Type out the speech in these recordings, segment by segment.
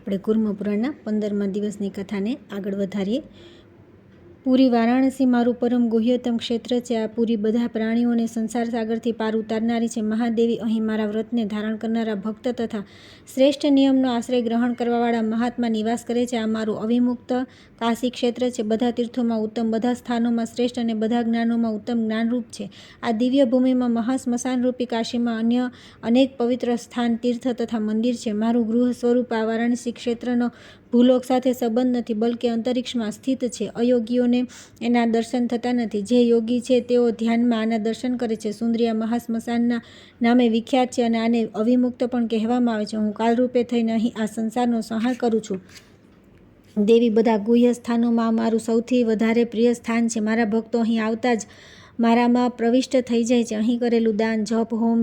આપણે કુર્મ પુરાણના 15મા દિવસની કથાને આગળ વધારીએ. પૂરી વારાણસી મારું પરમ ગુહ્યતમ ક્ષેત્ર છે. આ પૂરી બધા પ્રાણીઓને સંસાર સાગરથી પાર ઉતારનારી છે. મહાદેવી અહીં મારા વ્રતને ધારણ કરનારા ભક્ત તથા શ્રેષ્ઠ નિયમનો આશ્રય ગ્રહણ કરવાવાળા મહાત્મા નિવાસ કરે છે. આ મારું અવિમુક્ત કાશી ક્ષેત્ર છે. બધા તીર્થોમાં ઉત્તમ, બધા સ્થાનોમાં શ્રેષ્ઠ અને બધા જ્ઞાનોમાં ઉત્તમ જ્ઞાનરૂપ છે. આ દિવ્ય ભૂમિમાં મહાશ્મશાનરૂપી કાશીમાં અન્ય અનેક પવિત્ર સ્થાન, તીર્થ તથા મંદિર છે. મારું ગૃહ સ્વરૂપ આ વારાણસી ક્ષેત્રનો ભૂલોક સાથે સંબંધ નથી, બલકે અંતરિક્ષમાં સ્થિત છે. અયોગીઓને એના દર્શન થતા નથી. જે યોગી છે તેઓ ધ્યાનમાં આના દર્શન કરે છે. સુંદરી આ મહાશ્મશાનના નામે વિખ્યાત છે અને આને અવિમુક્ત પણ કહેવામાં આવે છે. હું કાલરૂપે થઈને અહીં આ સંસારનો સંહાર કરું છું. દેવી, બધા ગુહ્ય સ્થાનોમાં મારું સૌથી વધારે પ્રિય સ્થાન છે. મારા ભક્તો અહીં આવતા જ મારામાં પ્રવિષ્ટ થઈ જાય છે. અહીં કરેલું દાન, જપ, હોમ,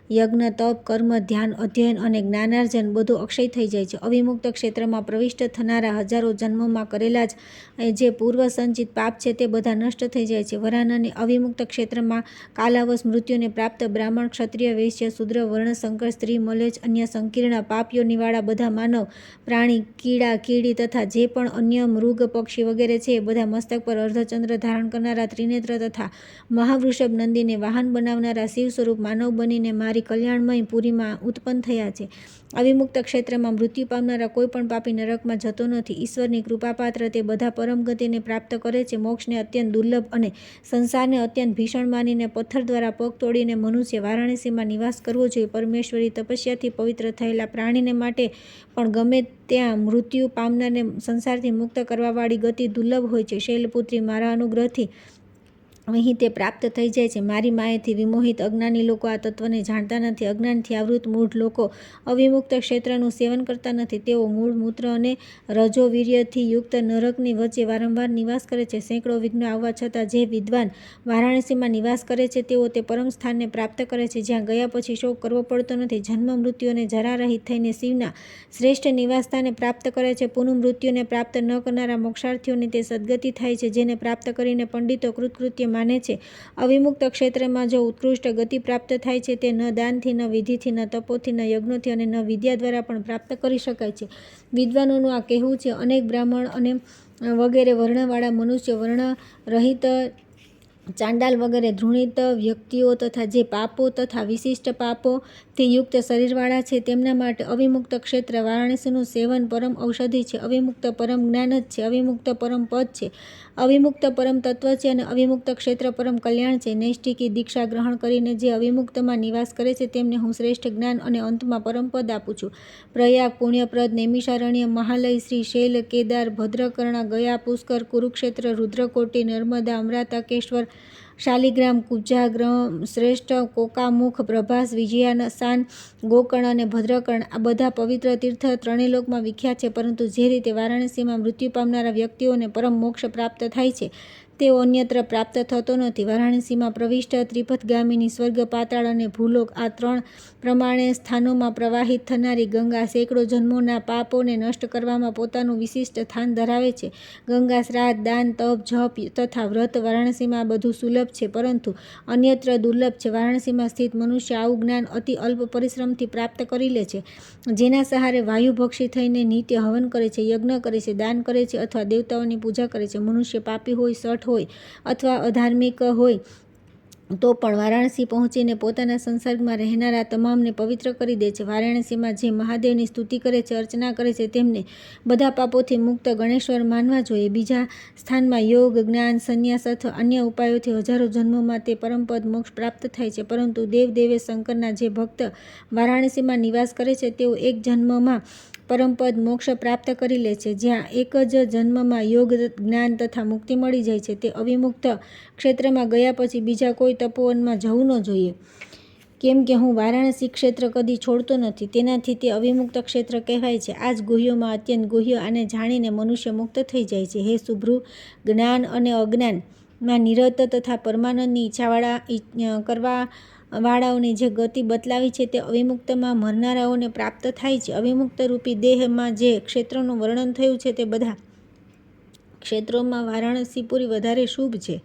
યજ્ઞ, તપ, કર્મ, ધ્યાન, અધ્યયન અને જ્ઞાનાર્જન બધું અક્ષય થઈ જાય છે. અવિમુક્ત ક્ષેત્રમાં પ્રવિષ્ટ થનારા હજારો જન્મોમાં કરેલા જે પૂર્વ સંચિત પાપ છે તે બધા નષ્ટ થઈ જાય છે. વરાનને અવિમુક્ત ક્ષેત્રમાં કાલાવશ મૃત્યુને પ્રાપ્ત બ્રાહ્મણ, ક્ષત્રિય, વૈશ્ય, શૂદ્ર, વર્ણશંકર, સ્ત્રી, મલેચ્છ, અન્ય સંકીર્ણ પાપયોનિવાળા બધા માનવ, પ્રાણી, કીડા, કીડી તથા જે પણ અન્ય મૃગ, પક્ષી વગેરે છે એ બધા મસ્તક પર અર્ધચંદ્ર ધારણ કરનારા ત્રિનેત્ર તથા મહાવૃષભ નંદીને વાહન બનાવનારા શિવ સ્વરૂપ માનવ બનીને મારી કલ્યાણમય પુરીમાં ઉત્પન્ન થયા છે. અવિમુક્ત ક્ષેત્રમાં મૃત્યુ પામનારા કોઈ પણ પાપી નરકમાં જતો નથી. ઈશ્વરની કૃપાપાત્ર તે બધા પરમ ગતિને પ્રાપ્ત કરે છે. મોક્ષને અત્યંત દુર્લભ અને સંસારને અત્યંત ભીષણ માનીને પથ્થર દ્વારા પગ તોડીને મનુષ્ય વારાણસીમાં નિવાસ કરવો જોઈએ. પરમેશ્વરી તપસ્યાથી પવિત્ર થયેલા પ્રાણીને માટે પણ ગમે ત્યાં મૃત્યુ પામનારને સંસારથી મુક્ત કરવાવાળી ગતિ દુર્લભ હોય છે. શૈલપુત્રી, મારા અનુગ્રહથી અહીં તે પ્રાપ્ત થઈ જાય છે. મારી માયાથી વિમોહિત અજ્ઞાની લોકો આ તત્વને જાણતા નથી. અજ્ઞાનથી આવૃત મૂઢ લોકો અવિમુક્ત ક્ષેત્રનું સેવન કરતા નથી. તેઓ મૂળ, મૂત્ર અને રજોવીર્યથી યુક્ત નરકની વચ્ચે વારંવાર નિવાસ કરે છે. સેંકડો વિઘ્નો આવવા છતાં જે વિદ્વાન વારાણસીમાં નિવાસ કરે છે તેઓ તે પરમ સ્થાનને પ્રાપ્ત કરે છે જ્યાં ગયા પછી શોક કરવો પડતો નથી. જન્મ, મૃત્યુ અને જરારહિત થઈને શિવના શ્રેષ્ઠ નિવાસસ્થાને પ્રાપ્ત કરે છે. પુનઃ મૃત્યુને પ્રાપ્ત ન કરનારા મોક્ષાર્થીઓને તે સદગતિ થાય છે જેને પ્રાપ્ત કરીને પંડિતો કૃતકૃત્ય માને છે. અવિમુક્ત ક્ષેત્રમાં જો ઉત્કૃષ્ટ ગતિ પ્રાપ્ત થાય છે તે ન દાનથી, ન વિધિથી, ન તપોથી, ન યજ્ઞોથી અને ન વિદ્યા દ્વારા પણ પ્રાપ્ત કરી શકાય છે. વિદ્વાનોનું આ કહેવું છે. અનેક બ્રાહ્મણ અને વગેરે વર્ણવાળા મનુષ્ય, વર્ણ રહિત ચાંડાલ વગેરે ધૃણિત વ્યક્તિઓ તથા જે પાપો તથા વિશિષ્ટ પાપોથી યુક્ત શરીરવાળા છે તેમના માટે અવિમુક્ત ક્ષેત્ર વારાણસીનું સેવન પરમ ઔષધિ છે. અવિમુક્ત પરમ જ્ઞાન જ છે. અવિમુક્ત પરમ પદ છે. અવિમુક્ત પરમ તત્વ છે અને અવિમુક્ત ક્ષેત્ર પરમ કલ્યાણ છે. નૈષ્ઠિકી દીક્ષા ગ્રહણ કરીને જે અવિમુક્તમાં નિવાસ કરે છે તેમને હું શ્રેષ્ઠ જ્ઞાન અને અંતમાં પરમ પદ આપું છું. પ્રયાગ, પુણ્યપ્રદ, નૈમિષારણ્ય, મહાલય, શ્રી શૈલ, કેદાર, ભદ્રકર્ણ, ગયા, પુષ્કર, કુરુક્ષેત્ર, રુદ્રકોટી, નર્મદા, અમરાતાકેશ્વર, શાલિગ્રામ, કુબ્જાગ્રમ, શ્રેષ્ઠ, કોકામુખ, પ્રભાસ, વિજયાસાન, ગોકર્ણ અને ભદ્રકર્ણ આ બધા પવિત્ર તીર્થ ત્રણેય વિખ્યાત છે. પરંતુ જે રીતે વારાણસીમાં મૃત્યુ પામનારા વ્યક્તિઓને પરમ મોક્ષ પ્રાપ્ત થાય છે તેઓ અન્યત્ર પ્રાપ્ત થતો નથી. વારાણસીમાં પ્રવિષ્ટ ત્રિપથગામિની સ્વર્ગ, પાતાળ અને ભૂલોક આ ત્રણ પ્રમાણે સ્થાનોમાં પ્રવાહિત થનારી ગંગા સેંકડો જન્મોના પાપોને નષ્ટ કરવામાં પોતાનું વિશિષ્ટ સ્થાન ધરાવે છે. ગંગા શ્રાદ્ધ, દાન, તપ, જપ તથા વ્રત વારાણસીમાં બધું સુલભ છે પરંતુ અન્યત્ર દુર્લભ છે. વારાણસીમાં સ્થિત મનુષ્ય આવું જ્ઞાન અતિ અલ્પ પરિશ્રમથી પ્રાપ્ત કરી લે છે. જેના સહારે વાયુભક્ષી થઈને નિત્ય હવન કરે છે, યજ્ઞ કરે છે, દાન કરે છે અથવા દેવતાઓની પૂજા કરે છે. મનુષ્ય પાપી હોય, સઠ હોય અથવા અધાર્મિક હોય તો પણ વારાણસી પહોંચીને પોતાના સંસર્ગમાં રહેનારા તમામને પવિત્ર કરી દે છે. વારાણસીમાં જે મહાદેવની સ્તુતિ કરે છે, અર્ચના કરે છે તેમને બધા પાપોથી મુક્ત ગણેશ્વર માનવા જોઈએ. બીજા સ્થાનમાં યોગ, જ્ઞાન, સંન્યાસ અથવા અન્ય ઉપાયોથી હજારો જન્મોમાં તે પરમપદ મોક્ષ પ્રાપ્ત થાય છે. પરંતુ દેવેશ શંકરના જે ભક્ત વારાણસીમાં નિવાસ કરે છે તેઓ એક જન્મમાં પરમપદ મોક્ષ પ્રાપ્ત કરી લે છે. જ્યાં એક જ જન્મમાં યોગ, જ્ઞાન તથા મુક્તિ મળી જાય છે તે અવિમુક્ત ક્ષેત્રમાં ગયા પછી બીજા કોઈ તપોવનમાં જવું ન જોઈએ. કેમ કે હું વારાણસી ક્ષેત્ર કદી છોડતો નથી. તેનાથી તે અવિમુક્ત ક્ષેત્ર કહેવાય છે. આ જ ગુહ્યોમાં અત્યંત ગુહ્ય. આને જાણીને મનુષ્ય મુક્ત થઈ જાય છે. હે શુભ્રુ, જ્ઞાન અને અજ્ઞાનમાં નિરત તથા પરમાનંદની ઈચ્છા કરવાવાળાઓની જે ગતિ બતલાવી છે તે અવિમુક્તમાં મરનારાઓને પ્રાપ્ત થાય છે. અવિમુક્ત રૂપી દેહમાં જે ક્ષેત્રોનું વર્ણન થયું છે તે બધા ક્ષેત્રોમાં વારાણસીપુરી વધારે શુભ છે.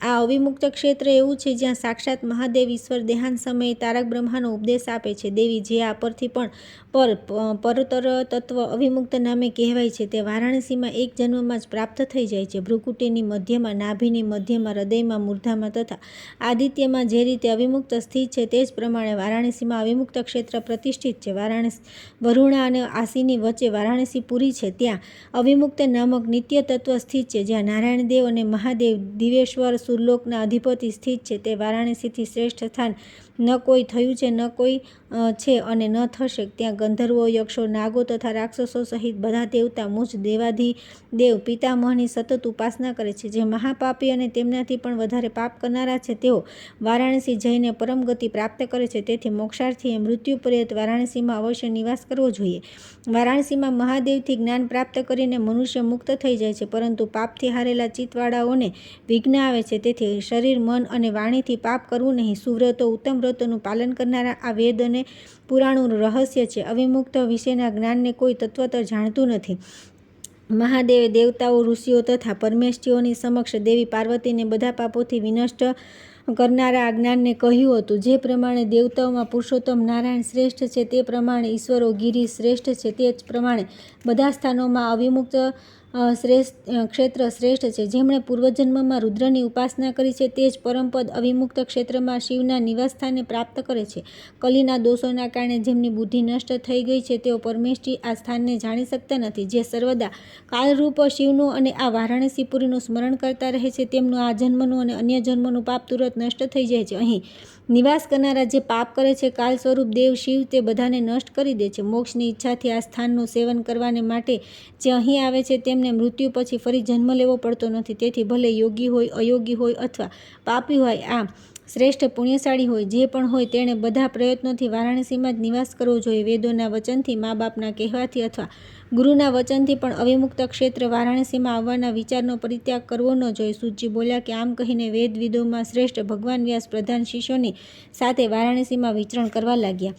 આ અવિમુક્ત ક્ષેત્ર એવું છે જ્યાં સાક્ષાત મહાદેવ ઈશ્વર દેહાંત સમયે તારક બ્રહ્માનો ઉપદેશ આપે છે. દેવી જે આ પરથી પણ પરતર તત્વ અવિમુક્ત નામે કહેવાય છે તે વારાણસીમાં એક જન્મમાં જ પ્રાપ્ત થઈ જાય છે. ભ્રુકુટીની મધ્યમાં, નાભિની મધ્યમાં, હૃદયમાં, મૂર્ધામાં તથા આદિત્યમાં જે રીતે અવિમુક્ત સ્થિત છે તે જ પ્રમાણે વારાણસીમાં અવિમુક્ત ક્ષેત્ર પ્રતિષ્ઠિત છે. વરુણા અને આસીની વચ્ચે વારાણસીપુરી છે. ત્યાં અવિમુક્ત નામક નિત્ય તત્વ સ્થિત છે, જ્યાં નારાયણ દેવ અને મહાદેવ દિવેશ્વર સુરલોકના અધિપતિ સ્થિત છે. તે વારાણસીથી શ્રેષ્ઠ સ્થાન ન કોઈ થયું છે, ન કોઈ છે અને ન થશે. ત્યાં ગંધર્વો, યક્ષો, નાગો તથા રાક્ષસો સહિત બધા દેવતા, મુજ દેવાધિદેવ પિતામહની સતત ઉપાસના કરે છે. જે મહાપાપી અને તેમનાથી પણ વધારે પાપ કરનારા છે તેઓ વારાણસી જઈને પરમ ગતિ પ્રાપ્ત કરે છે. તેથી મોક્ષાર્થીએ મૃત્યુ પર્યંત વારાણસીમાં અવશ્ય નિવાસ કરવો જોઈએ. વારાણસીમાં મહાદેવથી જ્ઞાન પ્રાપ્ત કરીને મનુષ્ય મુક્ત થઈ જાય છે, પરંતુ પાપથી હારેલા ચિત્તવાળાઓને વિઘ્ન આવે છે. તેથી શરીર, મન અને વાણીથી પાપ કરવું નહીં. સુવ્રતો, ઉત્તમ વ્રતોનું પાલન કરનારા આ વેદ અને પુરાણોનું રહસ્ય છે. અવિમુક્ત વિશેના જ્ઞાનને કોઈ તત્વતઃ જાણતું નથી. મહાદેવે દેવતાઓ, ઋષિઓ તથા પરમેષ્ઠીઓની સમક્ષ દેવી પાર્વતીને બધા પાપોથી વિનષ્ટ કરનારા આ જ્ઞાનને કહ્યું હતું. જે પ્રમાણે દેવતાઓમાં પુરુષોત્તમ નારાયણ શ્રેષ્ઠ છે, તે પ્રમાણે ઈશ્વરો ગિરિ શ્રેષ્ઠ છે, તે જ પ્રમાણે બધા સ્થાનોમાં અવિમુક્ત ક્ષેત્ર શ્રેષ્ઠ છે. જેમણે પૂર્વજન્મમાં રુદ્રની ઉપાસના કરી છે તે જ પરમપદ અવિમુક્ત ક્ષેત્રમાં શિવના નિવાસસ્થાને પ્રાપ્ત કરે છે. કલીના દોષોના કારણે જેમની બુદ્ધિ નષ્ટ થઈ ગઈ છે તેઓ પરમેષ્ઠી આ સ્થાનને જાણી શકતા નથી. જે સર્વદા કાળરૂપ શિવનું અને આ વારાણસીપુરીનું સ્મરણ કરતા રહે છે તેમનું આ જન્મનું અને અન્ય જન્મનું પાપ તુરત નષ્ટ થઈ જાય છે. અહીં નિવાસ કરનારા જે પાપ કરે છે, કાળ સ્વરૂપ દેવ શિવ તે બધાને નષ્ટ કરી દે છે. મોક્ષની ઈચ્છાથી આ સ્થાનનું સેવન કરવાને માટે જે અહીં આવે છે તેમને મૃત્યુ પછી ફરી જન્મ લેવો પડતો નથી. તેથી ભલે યોગી હોય, અયોગી હોય અથવા પાપી હોય, આ શ્રેષ્ઠ પુણ્યશાળી હોય, જે પણ હોય તેણે બધા પ્રયત્નોથી વારાણસીમાં જ નિવાસ કરવો જોઈએ. વેદોના વચનથી, મા બાપના કહેવાથી અથવા ગુરુના વચનથી પણ અવિમુક્ત ક્ષેત્ર વારાણસીમાં આવવાના વિચારનો પરિત્યાગ કરવો ન જોઈએ. સૂતજી બોલ્યા કે આમ કહીને વેદવિદોમાં શ્રેષ્ઠ ભગવાન વ્યાસ પ્રધાન શિષ્યોની સાથે વારાણસીમાં વિચરણ કરવા લાગ્યા.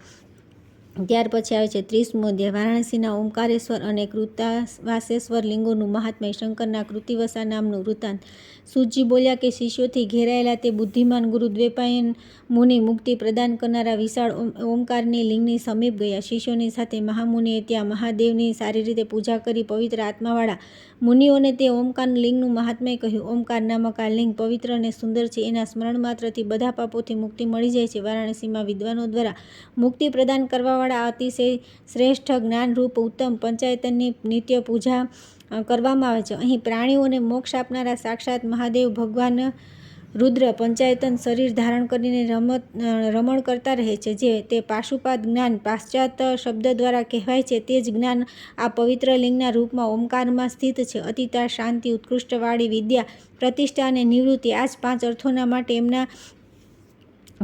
ત્યાર પછી આવે છે 30મો અધ્યાય. વારાણસીના ઓમકારેશ્વર અને કૃતાવાસેશ્વર લિંગોનું મહાત્મ્ય. શંકરના કૃતિવસા નામનું વૃત્તાંત. સૂતજી બોલ્યા કે શિષ્યોથી ઘેરાયેલા તે બુદ્ધિમાન ગુરુ દ્વૈપાયન મુનિ મુક્તિ પ્રદાન કરનારા વિશાળ ઓમકારની લિંગની સમીપ ગયા. શિષ્યોની સાથે મહામુનિએ ત્યાં મહાદેવની સારી રીતે પૂજા કરી. પવિત્ર આત્માવાળા મુનિઓને તે ઓમકાર લિંગનું મહાત્મ્ય કહ્યું. ઓમકાર નામક આ લિંગ પવિત્ર અને સુંદર છે. એના સ્મરણ માત્રથી બધા પાપોથી મુક્તિ મળી જાય છે. વારાણસીમાં વિદ્વાનો દ્વારા મુક્તિ પ્રદાન કરવાવાળા અતિશય શ્રેષ્ઠ જ્ઞાનરૂપ ઉત્તમ પંચાયતનની નિત્ય પૂજા કરવામાં આવે છે. અહીં પ્રાણીઓને મોક્ષ આપનારા સાક્ષાત મહાદેવ ભગવાન રુદ્ર પંચાયતન શરીર ધારણ કરીને રમણ કરતા રહે છે. જે તે પાશુપાત જ્ઞાન પાશ્ચાત શબ્દ દ્વારા કહેવાય છે તે જ જ્ઞાન આ પવિત્ર લિંગના રૂપમાં ઓમકારમાં સ્થિત છે. અતિતા, શાંતિ, ઉત્કૃષ્ટવાળી વિદ્યા, પ્રતિષ્ઠા અને નિવૃત્તિ, આ જ 5 અર્થોના માટે એમના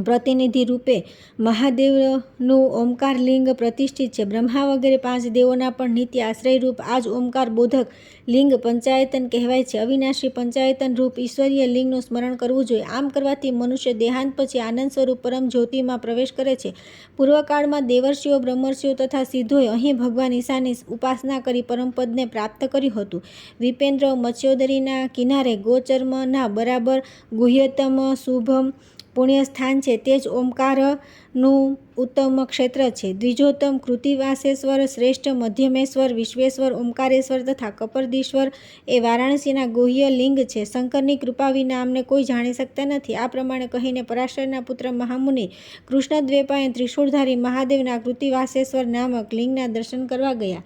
પ્રતિનિધિ રૂપે મહાદેવનું ઓમકાર લિંગ પ્રતિષ્ઠિત છે. બ્રહ્મા વગેરે 5 દેવોના પણ નિત્ય આશ્રયરૂપ આ જ ઓમકાર બોધક લિંગ પંચાયતન કહેવાય છે. અવિનાશી પંચાયતન રૂપ ઈશ્વરીય લિંગનું સ્મરણ કરવું જોઈએ. આમ કરવાથી મનુષ્ય દેહાંત પછી આનંદ સ્વરૂપ પરમ જ્યોતિમાં પ્રવેશ કરે છે. પૂર્વકાળમાં દેવર્ષિઓ, બ્રહ્મર્ષિઓ તથા સિદ્ધોએ અહીં ભગવાન ઈશાની ઉપાસના કરી પરમપદને પ્રાપ્ત કર્યું હતું. વિપેન્દ્ર મત્સ્યોદરીના કિનારે ગોચર્મના બરાબર ગુહ્યતમ શુભમ પુણ્ય સ્થાન છે. તે જ ઓમકારનું ઉત્તમ ક્ષેત્ર છે. દ્વિજોત્તમ કૃતિવાસેશ્વર, શ્રેષ્ઠ મધ્યમેશ્વર, વિશ્વેશ્વર, ઓમકારેશ્વર તથા કપર્દીશ્વર એ વારાણસીના ગુહ્ય લિંગ છે. શંકરની કૃપા વિના આમને કોઈ જાણી શકતા નથી. આ પ્રમાણે કહીને પરાશરના પુત્ર મહામુનિ કૃષ્ણદ્વૈપાયન ત્રિશૂળધારી મહાદેવના કૃતિવાસેશ્વર નામક લિંગના દર્શન કરવા ગયા.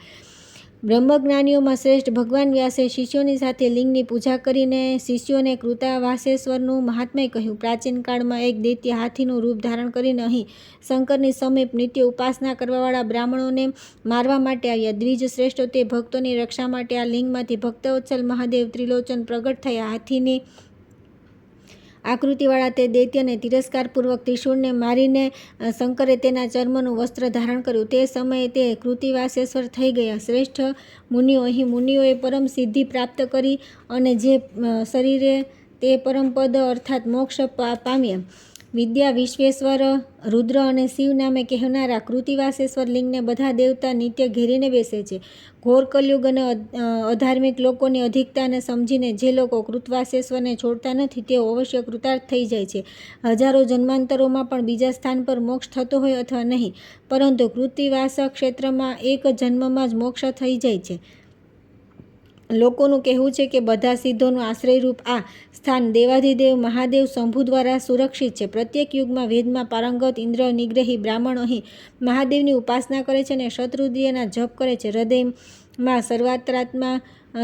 બ્રહ્મજ્ઞાનીઓમાં શ્રેષ્ઠ ભગવાન વ્યાસે શિષ્યોની સાથે લિંગની પૂજા કરીને શિષ્યોને કૃતાવાસેશ્વરનું મહાત્મ્ય કહ્યું. પ્રાચીન કાળમાં એક દૈત્ય હાથીનું રૂપ ધારણ કરીને અહીં શંકરની સમીપ નિત્ય ઉપાસના કરવાવાળા બ્રાહ્મણોને મારવા માટે આવ્યા. દ્વિજ શ્રેષ્ઠો તે ભક્તોની રક્ષા માટે આ લિંગમાંથી ભક્તવત્સલ મહાદેવ ત્રિલોચન પ્રગટ થયા. હાથીની આકૃતિવાળા તે દૈત્યને તિરસ્કારપૂર્વક ત્રિશૂળને મારીને શંકરે તેના ચર્મનું વસ્ત્ર ધારણ કર્યું. તે સમયે તે કૃતિવાસેશ્વર થઈ ગયા. શ્રેષ્ઠ મુનિઓ, અહીં મુનિઓએ પરમ સિદ્ધિ પ્રાપ્ત કરી અને જે શરીરે તે પરમપદ અર્થાત મોક્ષ પામ્યા. વિદ્યા વિશ્વેશ્વર, રુદ્ર અને શિવ નામે કહેનારા કૃતિવાસેશ્વર લિંગને બધા દેવતા નિત્ય ઘેરીને બેસે છે. ઘોર કલયુગ અને અધાર્મિક લોકોની અધિકતાને સમજીને જે લોકો કૃતવાસેશ્વરને છોડતા નથી તેઓ અવશ્ય કૃતાર્થ થઈ જાય છે. હજારો જન્માંતરોમાં પણ બીજા સ્થાન પર મોક્ષ થતો હોય અથવા નહીં, પરંતુ કૃતિવાસ ક્ષેત્રમાં એક જન્મમાં જ મોક્ષ થઈ જાય છે. લોકોનું કહેવું છે કે બધા સિદ્ધોનું આશ્રયરૂપ આ સ્થાન દેવાધિદેવ મહાદેવ શંભુ દ્વારા સુરક્ષિત છે. પ્રત્યેક યુગમાં વેદમાં પારંગત ઇન્દ્ર નિગ્રહી બ્રાહ્મણ અહીં મહાદેવની ઉપાસના કરે છે અને શતરુદ્રીયના જપ કરે છે. હૃદયમાં સર્વાંતરાત્મા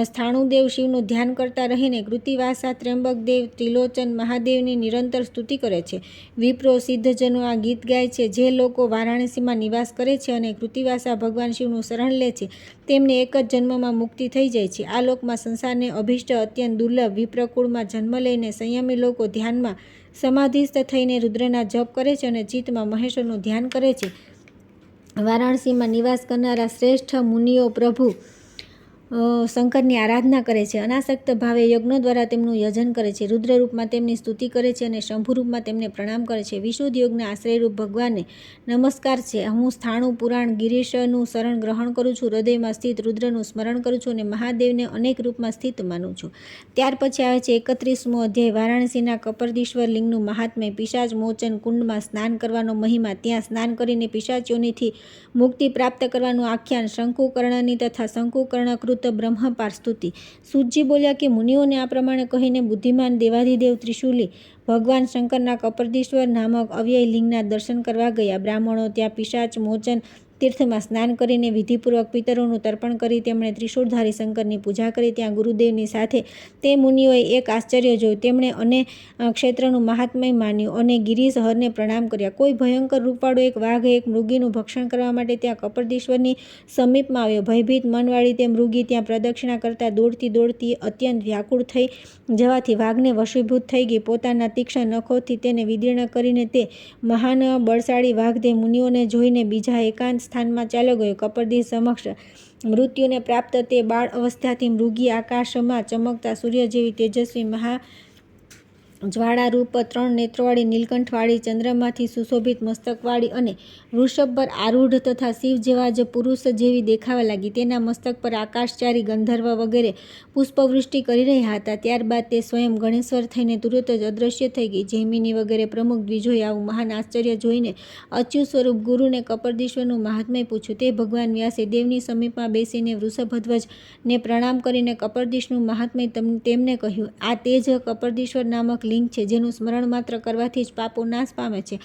સ્થાણુદેવ શિવનું ધ્યાન કરતા રહીને કૃતિવાસા ત્ર્યંબક દેવ ત્રિલોચન મહાદેવની નિરંતર સ્તુતિ કરે છે. વિપ્રો સિદ્ધજનો આ ગીત ગાય છે. જે લોકો વારાણસીમાં નિવાસ કરે છે અને કૃતિવાસા ભગવાન શિવનું શરણ લે છે તેમને એક જ જન્મમાં મુક્તિ થઈ જાય છે. આ લોકમાં સંસારને અભિષ્ટ અત્યંત દુર્લભ વિપ્રકુળમાં જન્મ લઈને સંયમી લોકો ધ્યાનમાં સમાધિસ્થ થઈને રુદ્રના જપ કરે છે અને ચિત્તમાં મહેશ્વરનું ધ્યાન કરે છે. વારાણસીમાં નિવાસ કરનારા શ્રેષ્ઠ મુનિઓ પ્રભુ શંકરની આરાધના કરે છે. અનાસક્ત ભાવે યજ્ઞો દ્વારા તેમનું યજન કરે છે. રુદ્રરૂપમાં તેમની સ્તુતિ કરે છે અને શંભુરૂપમાં તેમને પ્રણામ કરે છે. વિશુદ્ધ યોગના આશ્રયરૂપ ભગવાનને નમસ્કાર છે. હું સ્થાણુ પુરાણ ગિરીશનું શરણ ગ્રહણ કરું છું. હૃદયમાં સ્થિત રુદ્રનું સ્મરણ કરું છું અને મહાદેવને અનેક રૂપમાં સ્થિત માનું છું. ત્યાર પછી આવે છે 31મો અધ્યાય. વારાણસીના કપર્દીશ્વર લિંગનું મહાત્મ્ય. પિશાચ મોચન કુંડમાં સ્નાન કરવાનો મહિમા. ત્યાં સ્નાન કરીને પિશાચોનીથી મુક્તિ પ્રાપ્ત કરવાનું આખ્યાન. શંકુકર્ણની તથા શંકુકર્ણકૃત બ્રહ્મપાર સ્તુતિ. સૂતજી બોલ્યા કે મુનિઓને આ પ્રમાણે કહીને બુદ્ધિમાન દેવાધિદેવ ત્રિશૂલી ભગવાન શંકરના કપર્દીશ્વર નામક અવ્યય લિંગના દર્શન કરવા ગયા. બ્રાહ્મણો ત્યાં પિશાચ મોચન તીર્થમાં સ્નાન કરીને વિધિપૂર્વક પિતરોનું તર્પણ કરી તેમણે ત્રિશૂળધારી શંકરની પૂજા કરી. ત્યાં ગુરુદેવની સાથે તે મુનિઓએ એક આશ્ચર્ય જોયું. તેમણે અને ક્ષેત્રનું મહાત્મ્ય માન્યું અને ગિરીશ હરને પ્રણામ કર્યા. કોઈ ભયંકર રૂપાળો એક વાઘ એક મૃગીનું ભક્ષણ કરવા માટે ત્યાં કપર્દીશ્વરની સમીપમાં આવ્યો. ભયભીત મનવાળી તે મૃગી ત્યાં પ્રદક્ષિણા કરતા દોડતી અત્યંત વ્યાકુળ થઈ જવાથી વાઘને વશીભૂત થઈ ગઈ. પોતાના તીક્ષ્ણ નખોથી તેને વિદીર્ણ કરીને તે મહાન બળશાળી વાઘ તે મુનિઓને જોઈને બીજા એકાંત સ્થાનમાં ચાલ્યો ગયો. કપર્દી સમક્ષ મૃત્યુને પ્રાપ્ત તે બાળ અવસ્થાથી મૃગી આકાશમાં ચમકતા સૂર્ય જેવી તેજસ્વી મહા જ્વાળારૂપ 3 નેત્રોવાળી નીલકંઠવાળી ચંદ્રમાંથી સુશોભિત મસ્તકવાળી અને વૃષભ પર આરૂઢ તથા શિવ જેવા જ પુરુષ જેવી દેખાવા લાગી. તેના મસ્તક પર આકાશચારી ગંધર્વ વગેરે પુષ્પવૃષ્ટિ કરી રહ્યા હતા. ત્યારબાદ તે સ્વયં ગણેશ્વર થઈને તુરત જ અદૃશ્ય થઈ ગઈ. જૈમિની વગેરે પ્રમુખ દ્વિજોએ આવું મહાન આશ્ચર્ય જોઈને અચ્યુ સ્વરૂપ ગુરુને કપર્દીશ્વરનું મહાત્મ્ય પૂછ્યું. તે ભગવાન વ્યાસે દેવની સમીપમાં બેસીને વૃષભધ્વજને પ્રણામ કરીને કપર્દીશનું મહાત્મ્ય તેમને કહ્યું. આ તે જ કપર્દીશ્વર નામક લિંગ છે જેનું સ્મરણ માત્ર કરવાથી જ પાપો નાશ પામે છે.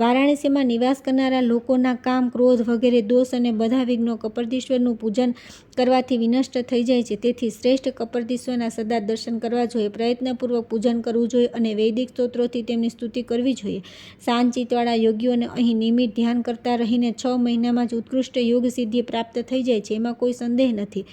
વારાણસીમાં નિવાસ કરનારા લોકોના કામ ક્રોધ વગેરે દોષ અને બધા વિઘ્નો કપર્દીશ્વરનું પૂજન કરવાથી વિનષ્ટ થઈ જાય છે. તેથી શ્રેષ્ઠ કપર્દીશ્વરના સદા દર્શન કરવા જોઈએ. પ્રયત્નપૂર્વક પૂજન કરવું જોઈએ અને વૈદિક સ્તોત્રોથી તેમની સ્તુતિ કરવી જોઈએ. શાંતચિત્તવાળા યોગીઓને અહીં નિયમિત ધ્યાન કરતા રહીને 6 મહિનામાં જ ઉત્કૃષ્ટ યોગ સિદ્ધિ પ્રાપ્ત થઈ જાય છે. એમાં કોઈ સંદેહ નથી.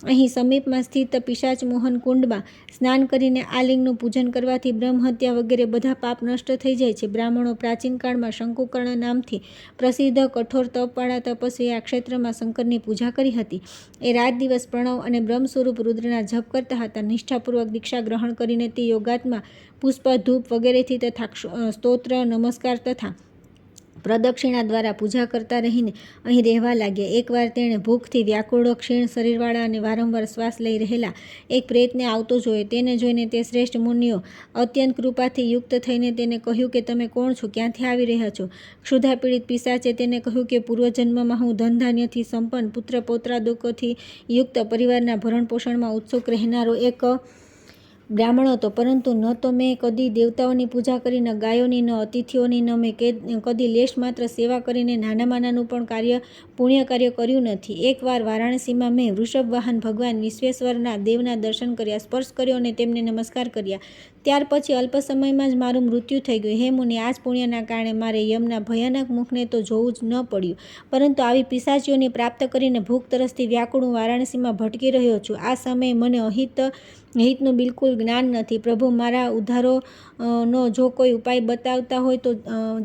અહીં સમીપમાં સ્થિત પિશાચ મોહન કુંડમાં સ્નાન કરીને આ લિંગનું પૂજન કરવાથી બ્રહ્મહત્યા વગેરે બધા પાપ નષ્ટ થઈ જાય છે. બ્રાહ્મણો પ્રાચીન કાળમાં શંકુકર્ણ નામથી પ્રસિદ્ધ કઠોર તપવાળા તપસ્વી આ ક્ષેત્રમાં શંકરની પૂજા કરી હતી. એ રાત દિવસ પ્રણવ અને બ્રહ્મ સ્વરૂપ રુદ્રના જપ કરતા હતા. નિષ્ઠાપૂર્વક દીક્ષા ગ્રહણ કરીને તે યોગાત્મા પુષ્પ ધૂપ વગેરેથી તથા સ્તોત્ર નમસ્કાર તથા પ્રદક્ષિણા દ્વારા પૂજા કરતા રહીને અહીં રહેવા લાગ્યા. એકવાર તેણે ભૂખથી વ્યાકુળ ક્ષીણ શરીરવાળા અને વારંવાર શ્વાસ લઈ રહેલા એક પ્રેતને આવતો જોયો. તેને જોઈને તે શ્રેષ્ઠ મુનિઓ અત્યંત કૃપાથી યુક્ત થઈને તેને કહ્યું કે તમે કોણ છો, ક્યાંથી આવી રહ્યા છો? ક્ષુધાપીડિત પિશાચે તેને કહ્યું કે પૂર્વજન્મમાં હું ધનધાન્યથી સંપન્ન પુત્ર પૌત્રાદિકોથી યુક્ત પરિવારના ભરણપોષણમાં ઉત્સુક રહેનારો એક બ્રાહ્મણ હતો, પરંતુ ન તો મેં કદી દેવતાઓની પૂજા કરી, ન ગાયોની, ન અતિથિઓની, ન મેં કદી લેશ માત્ર સેવા કરીને નાનામાં નાનું પણ પુણ્ય કાર્ય કર્યું નથી. એકવાર વારાણસીમાં મેં વૃષભવાહન ભગવાન વિશ્વેશ્વરના દેવના દર્શન કર્યા, સ્પર્શ કર્યો અને તેમને નમસ્કાર કર્યા. ત્યાર પછી અલ્પ સમયમાં જ મારું મૃત્યુ થઈ ગયું. હે મુનિ, આ જ પુણ્યના કારણે મારે યમના ભયાનક મુખને તો જોવું જ ન પડ્યું, પરંતુ આવી પિશાચીઓની પ્રાપ્ત કરીને ભૂખ તરસથી વ્યાકુળ હું વારાણસીમાં ભટકી રહ્યો છું. આ સમયે મને હિતનું બિલકુલ જ્ઞાન નથી. પ્રભુ, મારા ઉદ્ધારોનો જો કોઈ ઉપાય બતાવતા હોય તો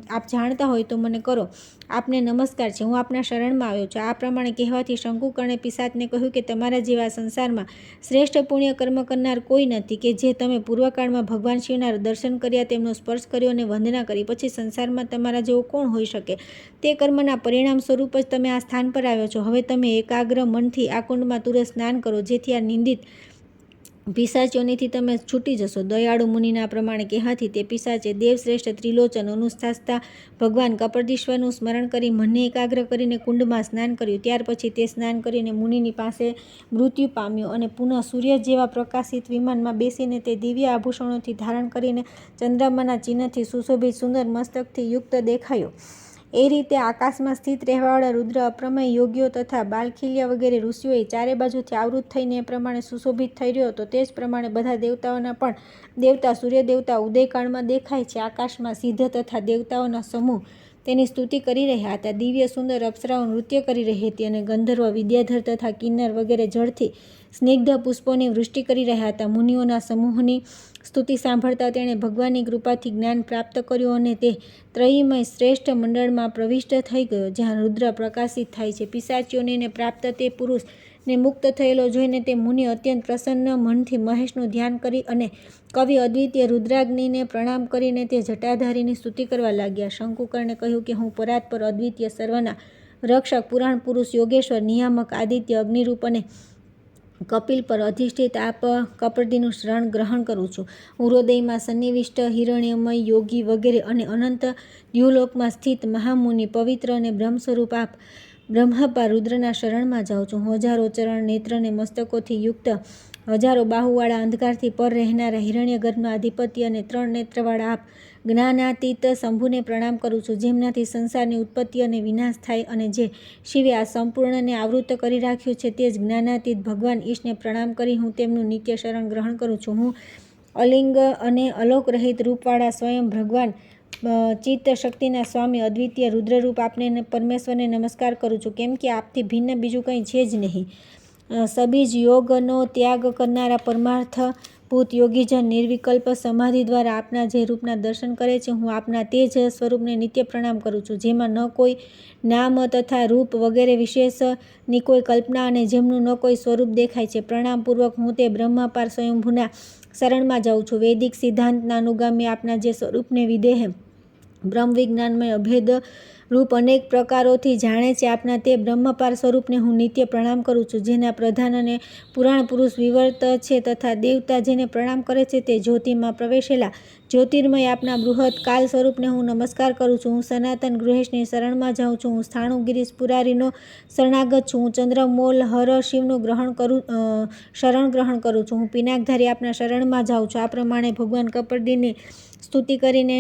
આપ જાણતા હોય તો મને કરો. આપને નમસ્કાર છે, હું આપના શરણમાં આવ્યો છું. આ પ્રમાણે કહેવાથી શંકુકર્ણે પિશાચને કહ્યું કે તમારા જેવા સંસારમાં શ્રેષ્ઠ પુણ્ય કર્મ કરનાર કોઈ નથી કે જે તમે પૂર્વકાળમાં ભગવાન શિવના દર્શન કર્યા, તેમનો સ્પર્શ કર્યો અને વંદના કરી, પછી સંસારમાં તમારા જેવો કોણ હોઈ શકે? તે કર્મના પરિણામ સ્વરૂપ જ તમે આ સ્થાન પર આવ્યો છો. હવે તમે એકાગ્ર મનથી આ કુંડમાં તુરંત સ્નાન કરો, જેથી આ નિંદિત પિશાચોનીથી તમે છૂટી જશો. દયાળુ મુનિના પ્રમાણે કહેવાથી તે પિશાચે દેવશ્રેષ્ઠ ત્રિલોચન અનુશાસતા ભગવાન કપર્દીશ્વરનું સ્મરણ કરી મનને એકાગ્ર કરીને કુંડમાં સ્નાન કર્યું. ત્યાર પછી તે સ્નાન કરીને મુનિની પાસે મૃત્યુ પામ્યો અને પુનઃ સૂર્ય જેવા પ્રકાશિત વિમાનમાં બેસીને તે દિવ્ય આભૂષણોથી ધારણ કરીને ચંદ્રમાના ચિહ્નથી સુશોભિત સુંદર મસ્તકથી યુક્ત દેખાયો. એ રીતે આકાશમાં સ્થિત રહેવાવાળા રુદ્ર, અપ્રમેય યોગીઓ તથા બાલખિલ્ય વગેરે ઋષિઓએ ચારે બાજુથી આવૃત થઈને એ પ્રમાણે સુશોભિત થઈ રહ્યો હતો. તે જ પ્રમાણે બધા દેવતાઓના પણ દેવતા સૂર્યદેવતા ઉદયકાળમાં દેખાય છે. આકાશમાં સિદ્ધ તથા દેવતાઓના સમૂહ તેની સ્તુતિ કરી રહ્યા હતા. દિવ્ય સુંદર અપ્સરાઓ નૃત્ય કરી રહી હતી અને ગંધર્વ, વિદ્યાધર તથા કિન્નર વગેરે જળથી સ્નિગ્ધ પુષ્પોની વૃષ્ટિ કરી રહ્યા હતા. મુનિઓના સમૂહની સ્તુતિ સાંભળતા તેણે ભગવાનની કૃપાથી જ્ઞાન પ્રાપ્ત કર્યું અને તે ત્રયીમય શ્રેષ્ઠ મંડળમાં પ્રવિષ્ટ થઈ ગયો, જ્યાં રુદ્ર પ્રકાશિત થાય છે. પિશાચોને પ્રાપ્ત તે પુરુષ ને મુક્ત થયેલો જોઈને તે મુનિ અત્યંત પ્રસન્ન મનથી મહેશનું ધ્યાન કરી અને કવિ અદ્વિતીય રુદ્રાગ્નિને પ્રણામ કરીને તે જટાધારીની સ્તુતિ કરવા લાગ્યા. શંકુકર્ણે કહ્યું કે હું પરાત્પર અદ્વિતીય સર્વના રક્ષક પુરાણ પુરુષ યોગેશ્વર નિયામક આદિત્ય અગ્નિરૂપ અને કપિલ પર અધિષ્ઠિત આપ કપર્દીનું શરણ ગ્રહણ કરું છું. હું હૃદયમાં સન્નિવિષ્ટ હિરણ્યમય યોગી વગેરે અને અનંત દ્યુલોકમાં સ્થિત મહામુનિ પવિત્ર અને બ્રહ્મ સ્વરૂપ આપ બ્રહ્મપાર રુદ્રના શરણમાં જાઉં છું. હું હજારો ચરણ નેત્ર અને મસ્તકોથી યુક્ત, હજારો બાહુવાળા અંધકારથી પર રહેનારા હિરણ્ય ગર્ભના અધિપતિ અને 3 નેત્રવાળા આપ જ્ઞાનાતીત શંભુને પ્રણામ કરું છું, જેમનાથી સંસારની ઉત્પત્તિ અને વિનાશ થાય, અને જે શિવે આ સંપૂર્ણને આવૃત કરી રાખ્યું છે. તે જ જ્ઞાનાતીત ભગવાન ઈશને પ્રણામ કરી હું તેમનું નિત્ય શરણ ગ્રહણ કરું છું. હું અલિંગ અને અલોક રહિત રૂપવાળા સ્વયં ભગવાન ચિત્ત શક્તિના સ્વામી અદ્વિતીય રુદ્રરૂપ આપને પરમેશ્વરને નમસ્કાર કરું છું, કેમ કે આપથી ભિન્ન બીજું કંઈ છે જ નહીં. સબીજ યોગનો ત્યાગ કરનારા પરમાર્થભૂત યોગીજન નિર્વિકલ્પ સમાધિ દ્વારા આપના જે રૂપના દર્શન કરે છે, હું આપના તે જ સ્વરૂપને નિત્ય પ્રણામ કરું છું, જેમાં ન કોઈ નામ તથા રૂપ વગેરે વિશેષની કોઈ કલ્પના અને જેમનું ન કોઈ સ્વરૂપ દેખાય છે. પ્રણામપૂર્વક હું તે બ્રહ્મપાર સ્વયંભૂના શરણમાં જાઉં છું. વૈદિક સિદ્ધાંતના અનુગામી આપના જે સ્વરૂપને વિદેહ બ્રહ્મ વિજ્ઞાનમય અભેદ રૂપ અનેક પ્રકારોથી જાણે છે, આપના તે બ્રહ્મપાર સ્વરૂપને હું નિત્ય પ્રણામ કરું છું, જેના પ્રધાન અને પુરાણ પુરુષ વિવર્ત છે તથા દેવતા જેને પ્રણામ કરે છે. તે જ્યોતિમાં પ્રવેશેલા જ્યોતિર્મય આપના બૃહદ કાલ સ્વરૂપને હું નમસ્કાર કરું છું. હું સનાતન ગૃહેશની શરણમાં જાઉં છું. હું સ્થાણુ ગિરીશ પુરારીનો શરણાગત છું. હું ચંદ્રમૌલ હર શિવનું શરણ ગ્રહણ કરું છું. હું પિનાકધારી આપના શરણમાં જાઉં છું. આ પ્રમાણે ભગવાન કપર્દીની સ્તુતિ કરીને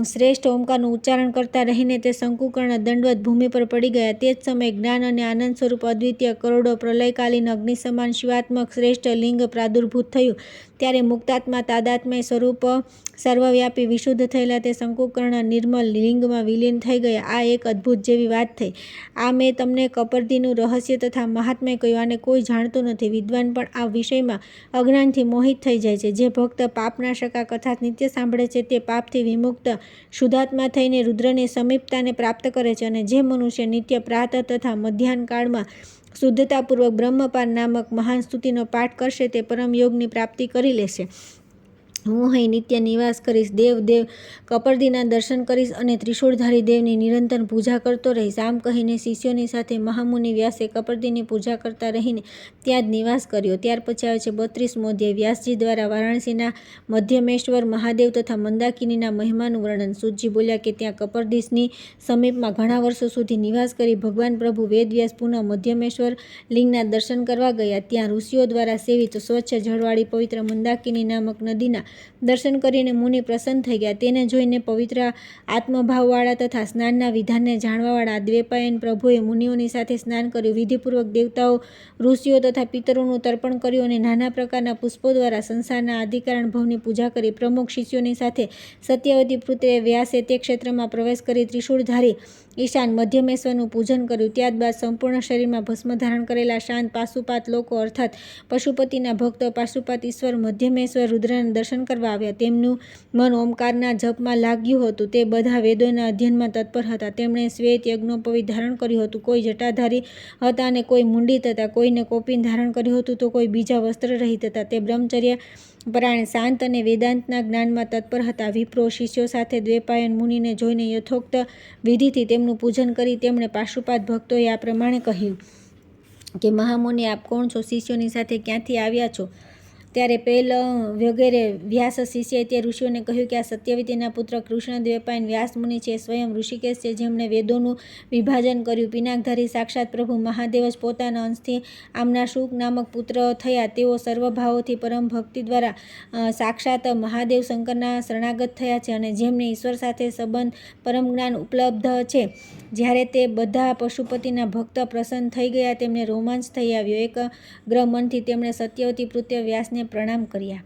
શ્રેષ્ઠ ઓમકારનું ઉચ્ચારણ કરતા રહીને તે શંકુકર્ણ દંડવત ભૂમિ પર પડી ગયા. તે જ સમયે જ્ઞાન અને આનંદ સ્વરૂપ અદ્વિતીય કરોડો પ્રલયકાલીન અગ્નિ સમાન શિવાત્મક શ્રેષ્ઠ લિંગ પ્રાદુર્ભૂત થયું. ત્યારે મુક્તાત્મા તાદાત્મય સ્વરૂપ સર્વવ્યાપી વિશુદ્ધ થયેલા તે શંકુકર્ણ નિર્મલ લિંગમાં વિલીન થઈ ગયા. આ એક અદ્ભુત જેવી વાત થઈ. આ મેં તમને કપર્દીનું રહસ્ય તથા મહાત્મ્ય કહ્યું. આને કોઈ જાણતું નથી. વિદ્વાન પણ આ વિષયમાં અજ્ઞાનથી મોહિત થઈ જાય છે. જે ભક્ત પાપનાશક આ કથા નિત્ય સાંભળે છે, તે પાપથી વિમુક્ત શુદ્ધાત્મા થઈને રુદ્રની સમીપતાને પ્રાપ્ત કરે છે. અને જે મનુષ્ય નિત્ય પ્રાતઃ તથા મધ્યાહ્ન કાળમાં શુદ્ધતાપૂર્વક બ્રહ્મપાર નામક મહાન સ્તુતિનો પાઠ કરશે, તે પરમ યોગની પ્રાપ્તિ કરી લેશે. હું અહીં નિત્ય નિવાસ કરીશ. દેવ કપર્દીના દર્શન કરીશ અને ત્રિશૂળધારી દેવની નિરંતર પૂજા કરતો રહીશ. આમ કહીને શિષ્યોની સાથે મહામુનિ વ્યાસે કપર્દીની પૂજા કરતા રહીને ત્યાં જ નિવાસ કર્યો. ત્યાર પછી આવે છે 32મો અધ્યાય. વ્યાસજી દ્વારા વારાણસીના મધ્યમેશ્વર મહાદેવ તથા મંદાકિનીના મહિમાનું વર્ણન. સૂતજી બોલ્યા કે ત્યાં કપર્દીસની સમીપમાં ઘણા વર્ષો સુધી નિવાસ કરી ભગવાન પ્રભુ વેદવ્યાસ પુનઃ મધ્યમેશ્વર લિંગના દર્શન કરવા ગયા. ત્યાં ઋષિઓ દ્વારા સેવિત સ્વચ્છ જળવાળી પવિત્ર મંદાકિની નામક નદીના દર્શન કરીને મુનિ પ્રસન્ન થઈ ગયા. તેને જોઈને પવિત્ર આત્મભાવવાળા તથા સ્નાનના વિધાનને જાણવાવાળા દ્વૈપાયન પ્રભુએ મુનિઓની સાથે સ્નાન કર્યું. વિધિપૂર્વક દેવતાઓ, ઋષિઓ તથા પિતરોનું તર્પણ કર્યું અને નાના પ્રકારના પુષ્પો દ્વારા સંસારના આદિકારણ ભવની પૂજા કરી. પ્રમુખ શિષ્યોની સાથે સત્યવતી પુત્રે વ્યાસે તે ક્ષેત્રમાં પ્રવેશ કરી ત્રિશૂળધારી ઈશાન મધ્યમેશ્વરનું પૂજન કર્યું. ત્યારબાદ સંપૂર્ણ શરીરમાં ભસ્મ ધારણ કરેલા શાંત પાશુપાત લોકો અર્થાત પશુપતિના ભક્તો પાશુપાત ઈશ્વર મધ્યમેશ્વર રુદ્રના દર્શન કરવા આવ્યા. તેમનું મન ઓમકારના જપમાં લાગ્યું હતું. તે બધા વેદોના અધ્યયનમાં તત્પર હતા. તેમણે શ્વેત યજ્ઞોપવીત ધારણ કર્યું હતું. કોઈ જટાધારી હતા અને કોઈ મુંડિત હતા. કોઈને કૌપીન ધારણ કર્યું હતું તો કોઈ બીજા વસ્ત્ર રહિત હતા. તે બ્રહ્મચર્ય પરાયણ, શાંત અને વેદાંતના જ્ઞાનમાં તત્પર હતા. વિપ્રો શિષ્યો સાથે દ્વૈપાયન મુનિને જોઈને યથોક્ત વિધિથી તેમનું પૂજન કરી તેમણે પાશુપાત ભક્તોએ આ પ્રમાણે કહ્યું કે મહામુનિ, આપ કોણ છો? શિષ્યોની સાથે ક્યાંથી આવ્યા છો? ત્યારે પેલ વગેરે વ્યાસ શિષ્યએ તે ઋષિઓને કહ્યું કે આ સત્યવતીના પુત્ર કૃષ્ણ દ્વૈપાયન વ્યાસ મુનિ છે. સ્વયં ઋષિકેશ છે, જેમણે વેદોનું વિભાજન કર્યું. પિનાકધારી સાક્ષાત પ્રભુ મહાદેવ જ પોતાના અંશથી આમના શુક નામક પુત્ર થયા. તેઓ સર્વભાવોથી પરમ ભક્તિ દ્વારા સાક્ષાત મહાદેવ શંકરના શરણાગત થયા છે અને જેમને ઈશ્વર સાથે સંબંધ પરમ જ્ઞાન ઉપલબ્ધ છે. જ્યારે તે બધા પશુપતિના ભક્ત પ્રસન્ન થઈ ગયા તેમને રોમાંચ થઈ આવ્યો. એક ગ્રહ મનથી તેમણે સત્યવતી પુત્ર વ્યાસને પ્રણામ કર્યા.